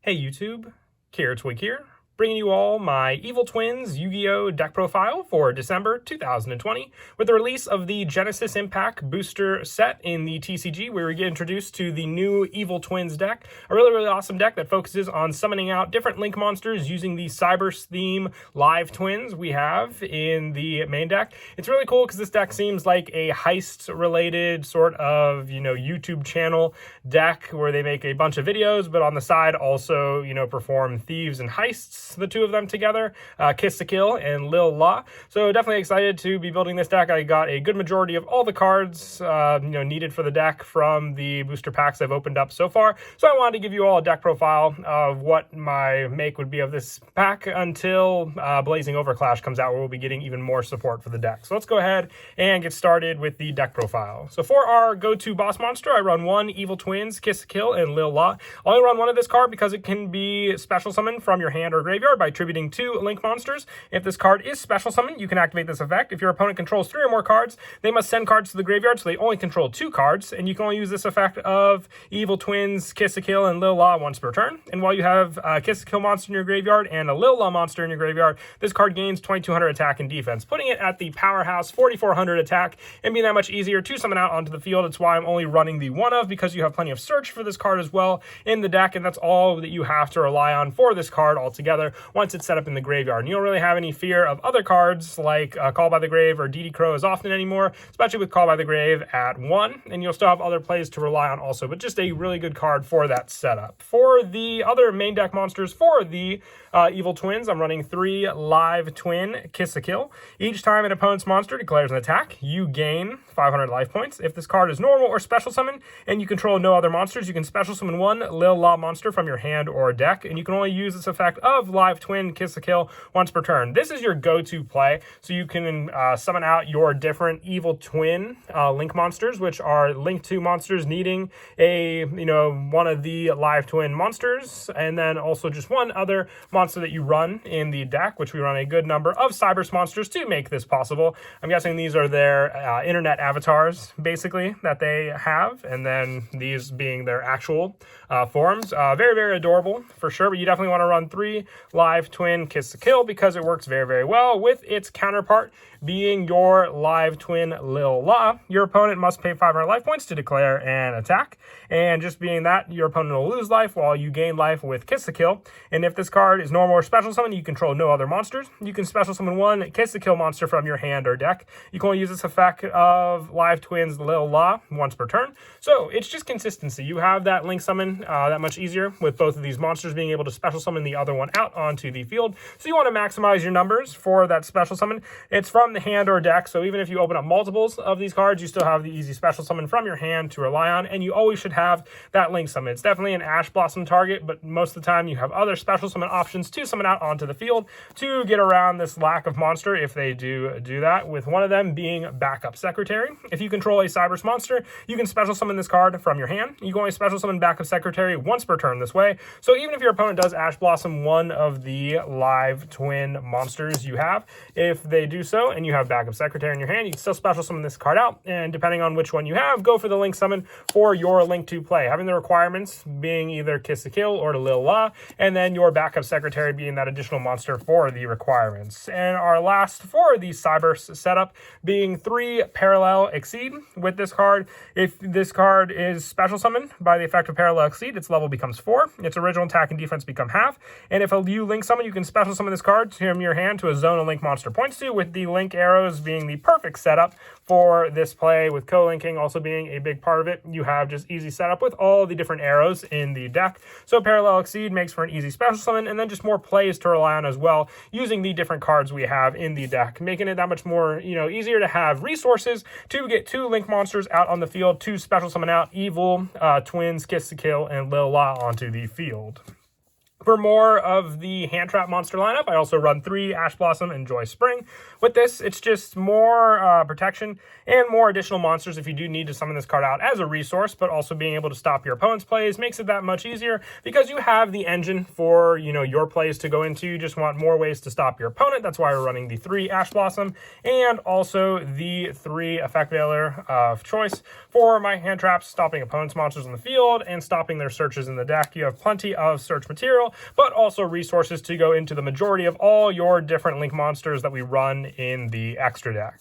Hey YouTube, Twig here, bringing you all my Evil Twins Yu-Gi-Oh! Deck profile for December 2020. With the release of the Genesis Impact booster set in the TCG, where we get introduced to the new Evil Twins deck, a really awesome deck that focuses on summoning out different Link monsters using the Cybers theme live twins we have in the main deck. It's really cool because this deck seems like a heist-related sort of, YouTube channel deck where they make a bunch of videos, but on the side also, perform thieves and heists, the two of them together, Kis-kil and lil-la. So definitely excited to be building this deck. I got a good majority of all the cards needed for the deck from the booster packs I've opened up so far. So I wanted to give you all a deck profile of what my make would be of this pack until Blazing Overclash comes out, where we'll be getting even more support for the deck. So let's go ahead and get started with the deck profile. So for our go-to boss monster, I run one Evil Twins, Kis-kil and lil-la. I only run one of this card because it can be special summoned from your hand or graveyard by attributing 2 Link monsters. If this card is special summoned, you can activate this effect. If your opponent controls 3 or more cards, they must send cards to the graveyard, so they only control 2 cards, and you can only use this effect of Evil Twins, Kis-kil, and lil-la once per turn. And while you have a Kis-kil monster in your graveyard and a lil-la monster in your graveyard, this card gains 2200 attack and defense, putting it at the powerhouse 4400 attack and being that much easier to summon out onto the field. It's why I'm only running the one of, because you have plenty of search for this card as well in the deck, and that's all that you have to rely on for this card altogether once it's set up in the graveyard. And you don't really have any fear of other cards like Call by the Grave or DD Crow as often anymore, especially with Call by the Grave at 1, and you'll still have other plays to rely on also, but just a really good card for that setup. For the other main deck monsters for the Evil Twins, I'm running 3 live twin Kis-kil. Each time an opponent's monster declares an attack, you gain 500 life points. If this card is normal or special summon and you control no other monsters, you can special summon one lil-la monster from your hand or deck, and you can only use this effect of live twin Kis-kil once per turn. This is your go-to play, so you can summon out your different Evil Twin Link monsters, which are Link 2 monsters needing a, one of the live twin monsters, and then also just one other monster that you run in the deck, which we run a good number of Cybers monsters to make this possible. I'm guessing these are their internet avatars, basically, that they have, and then these being their actual forms. Very adorable, for sure, but you definitely want to run 3 live twin Kis-kil because it works very well with its counterpart being your live twin lil-la. Your opponent must pay 500 life points to declare an attack, and just being that, your opponent will lose life while you gain life with Kis-kil. And if this card is normal or special summon, you control no other monsters. You can special summon one Kis-kil monster from your hand or deck. You can only use this effect of live twins lil-la once per turn. So it's just consistency. You have that Link summon that much easier with both of these monsters being able to special summon the other one out onto the field. So you want to maximize your numbers for that special summon. It's from the hand or deck, so even if you open up multiples of these cards, you still have the easy special summon from your hand to rely on, and you always should have that Link summon. It's definitely an Ash Blossom target, but most of the time you have other special summon options to summon out onto the field to get around this lack of monster if they do that, with one of them being Backup Secretary. If you control a Cybers monster, you can special summon this card from your hand. You can only special summon Backup Secretary once per turn this way, so even if your opponent does Ash Blossom one of the live twin monsters you have, if they do so and you have Backup Secretary in your hand, you can still special summon this card out, and depending on which one you have, go for the Link summon for your Link 2 play, having the requirements being either Kis-kil or lil-la, and then your Backup Secretary being that additional monster for the requirements. And our last for the Cybers setup being 3 Parallel Exceed. With this card, if this card is special summoned by the effect of Parallel Exceed, its level becomes 4, its original attack and defense become half, and if you Link summon, you can special summon this card from your hand to a zone a Link monster points to, with the Link arrows being the perfect setup for this play, with co-linking also being a big part of it. You have just easy setup with all the different arrows in the deck. So Parallel Exceed makes for an easy special summon, and then just more plays to rely on as well, using the different cards we have in the deck, making it that much more, easier to have resources to get 2 Link monsters out on the field to special summon out Evil Twins, Kis-kil, and lil-la onto the field. For more of the hand trap monster lineup, I also run 3 Ash Blossom and Joy Spring. With this, it's just more protection and more additional monsters if you do need to summon this card out as a resource, but also being able to stop your opponent's plays makes it that much easier because you have the engine for, your plays to go into. You just want more ways to stop your opponent. That's why we're running the 3 Ash Blossom and also the 3 Effect Veiler of choice for my hand traps, stopping opponent's monsters on the field and stopping their searches in the deck. You have plenty of search material, but also resources to go into the majority of all your different link monsters that we run in the extra deck.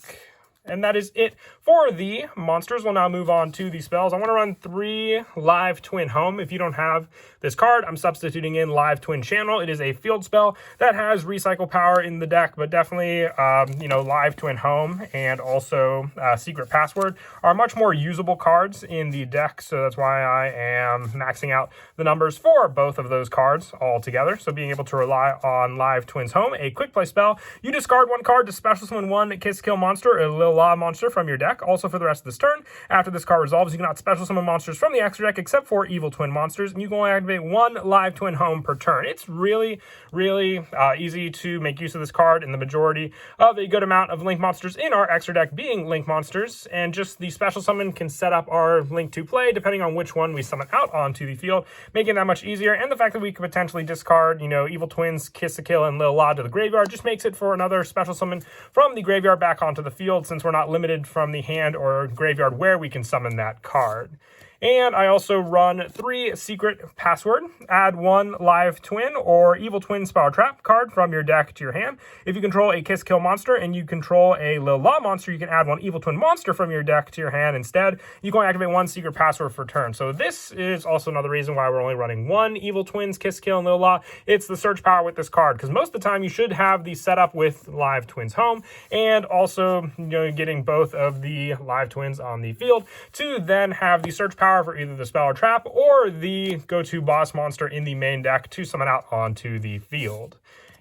And that is it for the monsters. We'll now move on to the spells. I want to run 3 Live Twin Home. If you don't have this card, I'm substituting in Live Twin Channel. It is a field spell that has recycle power in the deck, but definitely, Live Twin Home and also Secret Password are much more usable cards in the deck. So that's why I am maxing out the numbers for both of those cards all together. So being able to rely on Live Twins Home, a quick play spell. You discard 1 card to special summon 1 kis-kil monster, a lil-la monster from your deck. Also for the rest of this turn, after this card resolves, you cannot special summon monsters from the extra deck except for evil twin monsters, and you can only activate 1 Live Twin Home per turn. It's really, really easy to make use of this card in the majority of a good amount of link monsters in our extra deck being link monsters, and just the special summon can set up our link to play depending on which one we summon out onto the field, making that much easier. And the fact that we could potentially discard, evil twins, kis-kil, and lil-la to the graveyard just makes it for another special summon from the graveyard back onto the field, since we're not limited from the hand or graveyard where we can summon that card. And I also run 3 Secret Password. Add 1 Live Twin or Evil Twin Spiral Trap card from your deck to your hand. If you control a kis-kil monster and you control a lil-la monster, you can add 1 Evil Twin monster from your deck to your hand instead. You can only activate 1 Secret Password per turn. So this is also another reason why we're only running 1 Evil Twins, kis-kil, and lil-la. It's the search power with this card, because most of the time you should have the setup with Live Twins Home and also getting both of the Live Twins on the field to then have the search power for either the spell or trap or the go-to boss monster in the main deck to summon out onto the field.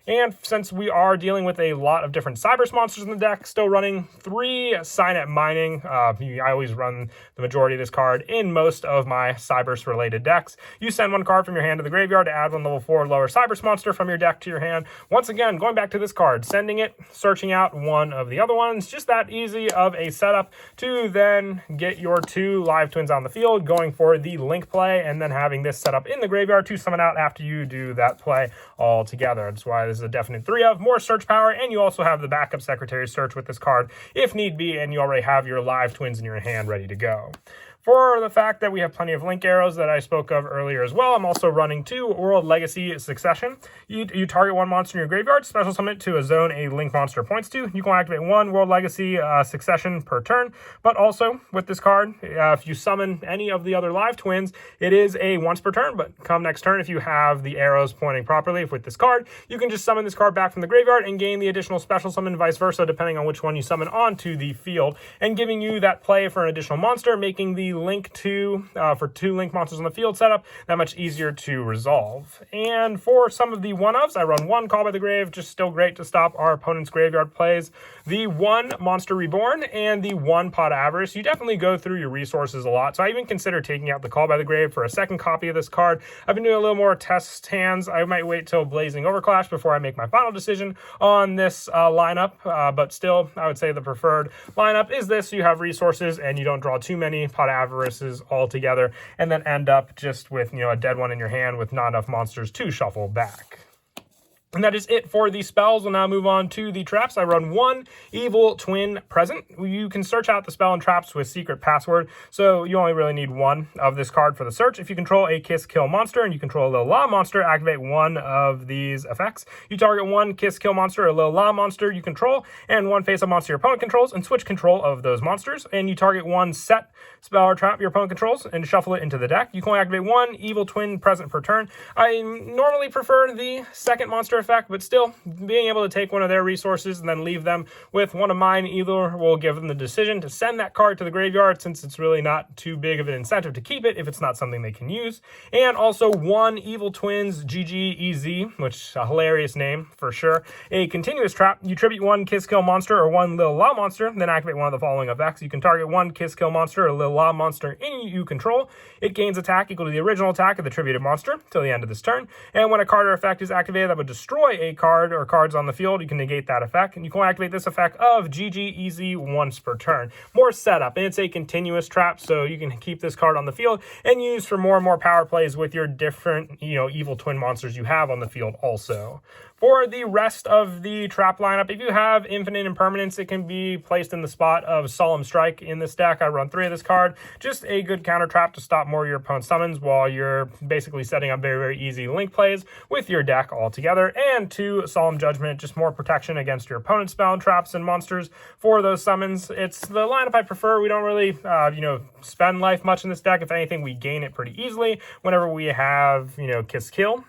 And since we are dealing with a lot of different Cybers monsters in the deck, still running 3 Signet Mining. I always run the majority of this card in most of my Cybers-related decks. You send 1 card from your hand to the graveyard to add 1 level 4 lower Cybers monster from your deck to your hand. Once again, going back to this card, sending it, searching out 1 of the other ones. Just that easy of a setup to then get your 2 Live Twins on the field, going for the link play, and then having this set up in the graveyard to summon out after you do that play all together. That's why this is a definite 3 of more search power, and you also have the backup Secretary Search with this card if need be, and you already have your Live Twins in your hand ready to go. For the fact that we have plenty of link arrows that I spoke of earlier as well, I'm also running 2 World Legacy Succession. You target 1 monster in your graveyard, special summon it to a zone a link monster points to. You can activate 1 World Legacy Succession per turn, but also with this card, if you summon any of the other Live Twins, it is a once per turn, but come next turn, if you have the arrows pointing properly with this card, you can just summon this card back from the graveyard and gain the additional special summon, vice versa, depending on which one you summon onto the field, and giving you that play for an additional monster, making the link to for 2 link monsters on the field setup that much easier to resolve. And for some of the one-ofs, I run 1 Call by the Grave, just still great to stop our opponent's graveyard plays, the 1 Monster Reborn, and the 1 Pot of Avarice. You definitely go through your resources a lot, so I even consider taking out the Call by the Grave for a second copy of this card. I've been doing a little more test hands. I might wait till Blazing Overclash before I make my final decision on this lineup, but still, I would say the preferred lineup is this, so you have resources and you don't draw too many Pot of Avarices all together and then end up just with a dead one in your hand with not enough monsters to shuffle back. And that is it for the spells. We'll now move on to the traps. I run 1 Evil Twin Present. You can search out the spell and traps with Secret Password, so you only really need 1 of this card for the search. If you control a kis-kil monster and you control a lil-la monster, activate 1 of these effects. You target 1 kis-kil monster or lil-la monster you control, and 1 face-up monster your opponent controls, and switch control of those monsters. And you target 1 set spell or trap your opponent controls and shuffle it into the deck. You can only activate 1 Evil Twin Present per turn. I normally prefer the second monster effect effect, but still, being able to take one of their resources and then leave them with one of mine either will give them the decision to send that card to the graveyard, since it's really not too big of an incentive to keep it if it's not something they can use. And also 1 Evil Twins GGEZ, which is a hilarious name for sure. A continuous trap. You tribute 1 kis-kil monster or 1 lil-la monster, then activate one of the following effects. You can target 1 kis-kil monster or lil-la monster any you control. It gains attack equal to the original attack of the tributed monster till the end of this turn. And when a card or effect is activated that would destroy a card or cards on the field, you can negate that effect. And you can activate this effect of GGEZ once per turn. More setup, and it's a continuous trap, so you can keep this card on the field and use for more and more power plays with your different, evil twin monsters you have on the field also. For the rest of the trap lineup, if you have Infinite Impermanence, it can be placed in the spot of Solemn Strike in this deck. I run 3 of this card. Just a good counter trap to stop more of your opponent's summons while you're basically setting up very, very easy link plays with your deck altogether. And 2 Solemn Judgment, just more protection against your opponent's spell traps and monsters for those summons. It's the lineup I prefer. We don't really, spend life much in this deck. If anything, we gain it pretty easily whenever we have, kis-kil.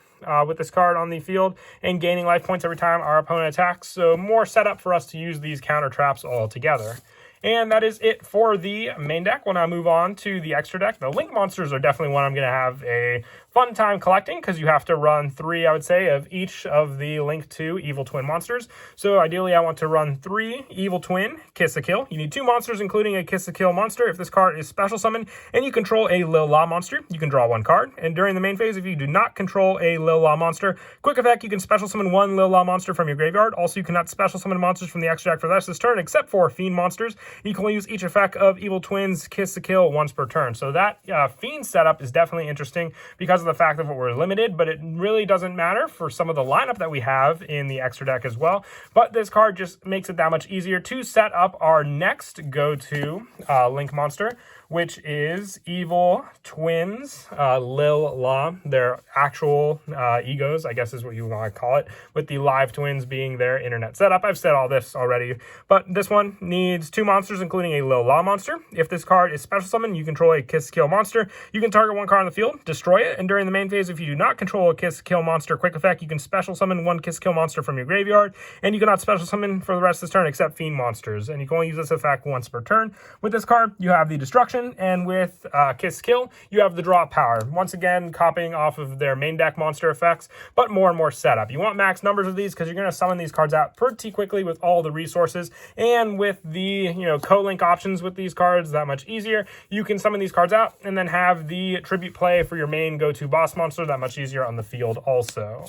With this card on the field and gaining life points every time our opponent attacks. So more setup for us to use these counter traps all together. And that is it for the main deck. We'll now move on to the extra deck. The Link monsters are definitely one I'm going to have a fun time collecting, because you have to run 3, I would say, of each of the Link 2 Evil Twin monsters. So ideally, I want to run 3 Evil Twin Kis-kil. You need 2 monsters, including a Kis-kil monster. If this card is special summoned and you control a lil-la monster, you can draw 1 card. And during the main phase, if you do not control a lil-la monster, quick effect, you can special summon 1 lil-la monster from your graveyard. Also, you cannot special summon monsters from the extra deck for the rest of this turn, except for Fiend monsters. You can only use each effect of Evil Twins Kis-kil once per turn. So that Fiend setup is definitely interesting because of the fact that we're limited, but it really doesn't matter for some of the lineup that we have in the extra deck as well. But this card just makes it that much easier to set up our next go-to Link monster, which is Evil Twins lil-la. Their actual egos, I guess is what you want to call it, with the live twins being their internet setup. I've said all this already, but this one needs 2 monsters, including a lil-la monster. If this card is special summoned, you control a kis-kil monster. You can target 1 card on the field, destroy it, and during the main phase, if you do not control a kis-kil monster quick effect, you can special summon 1 kis-kil monster from your graveyard, and you cannot special summon for the rest of this turn except Fiend monsters, and you can only use this effect once per turn. With this card, you have the destruction, and with kis-kil, you have the draw power. Once again, copying off of their main deck monster effects, but more and more setup. You want max numbers of these because you're going to summon these cards out pretty quickly with all the resources, and with the co-link options with these cards, that much easier. You can summon these cards out and then have the tribute play for your main go-to boss monster that much easier on the field also.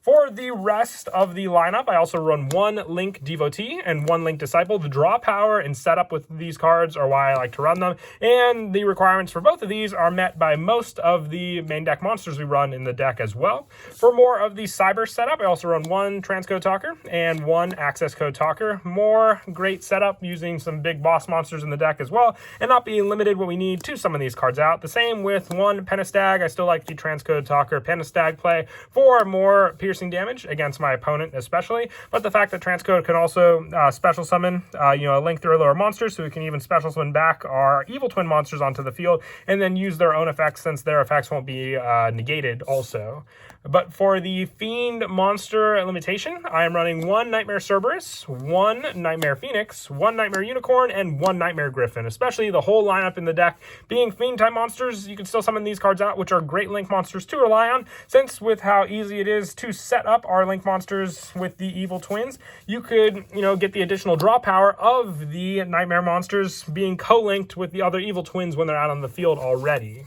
For the rest of the lineup, I also run 1 Link Devotee and 1 Link Disciple. The draw power and setup with these cards are why I like to run them, and the requirements for both of these are met by most of the main deck monsters we run in the deck as well. For more of the Cyber setup, I also run 1 Transcode Talker and 1 Access Code Talker. More great setup using some big boss monsters in the deck as well, and not being limited what we need to summon these cards out. The same with 1 Pentastag. I still like the Transcode Talker Pentastag play for more piercing damage against my opponent especially, but the fact that Transcode can also special summon a Link through lower monster, so we can even special summon back our Evil Twin monsters onto the field and then use their own effects, since their effects won't be negated also. But for the Fiend monster limitation, I am running 1 Nightmare Cerberus, 1 Nightmare Phoenix, 1 Nightmare Unicorn, and 1 Nightmare Griffin. Especially the whole lineup in the deck being Fiend type monsters, you can still summon these cards out, which are great Link monsters to rely on, since with how easy it is to set up our Link monsters with the Evil Twins, you could, get the additional draw power of the Nightmare monsters being co-linked with the other Evil Twins when they're out on the field already.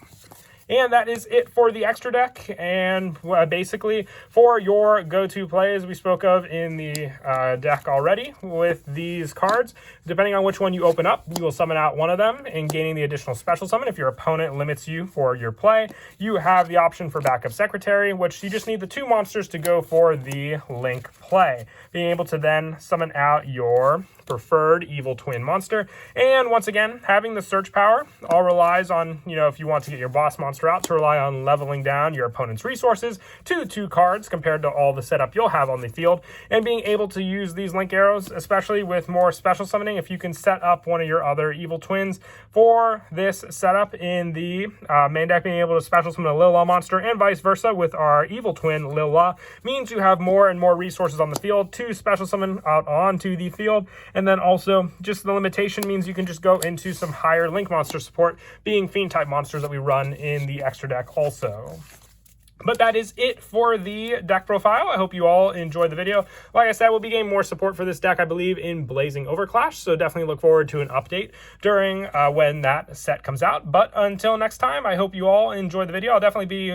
And that is it for the extra deck, and basically for your go-to plays we spoke of in the deck already with these cards. Depending on which one you open up, you will summon out one of them, and gaining the additional special summon if your opponent limits you for your play. You have the option for Backup Secretary, which you just need the 2 monsters to go for the Link play. Being able to then summon out your preferred Evil Twin monster. And once again, having the search power all relies on, if you want to get your boss monster monster out to rely on leveling down your opponent's resources to 2 cards compared to all the setup you'll have on the field, and being able to use these link arrows, especially with more special summoning, if you can set up one of your other evil twins for this setup in the main deck, being able to special summon a lil-la monster and vice versa with our evil twin lil-la means you have more and more resources on the field to special summon out onto the field. And then also just the limitation means you can just go into some higher link monster support, being fiend type monsters that we run in the extra deck also. But that is it for the deck profile. I hope you all enjoyed the video. Like I said, we'll be getting more support for this deck, I believe, in Blazing Overclash, so definitely look forward to an update during when that set comes out. But until next time, I hope you all enjoyed the video. I'll definitely be,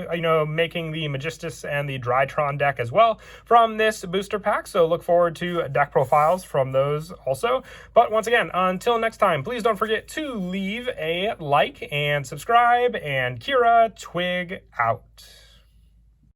making the Magistus and the Drytron deck as well from this booster pack, so look forward to deck profiles from those also. But once again, until next time, please don't forget to leave a like and subscribe, and Kira Twig out.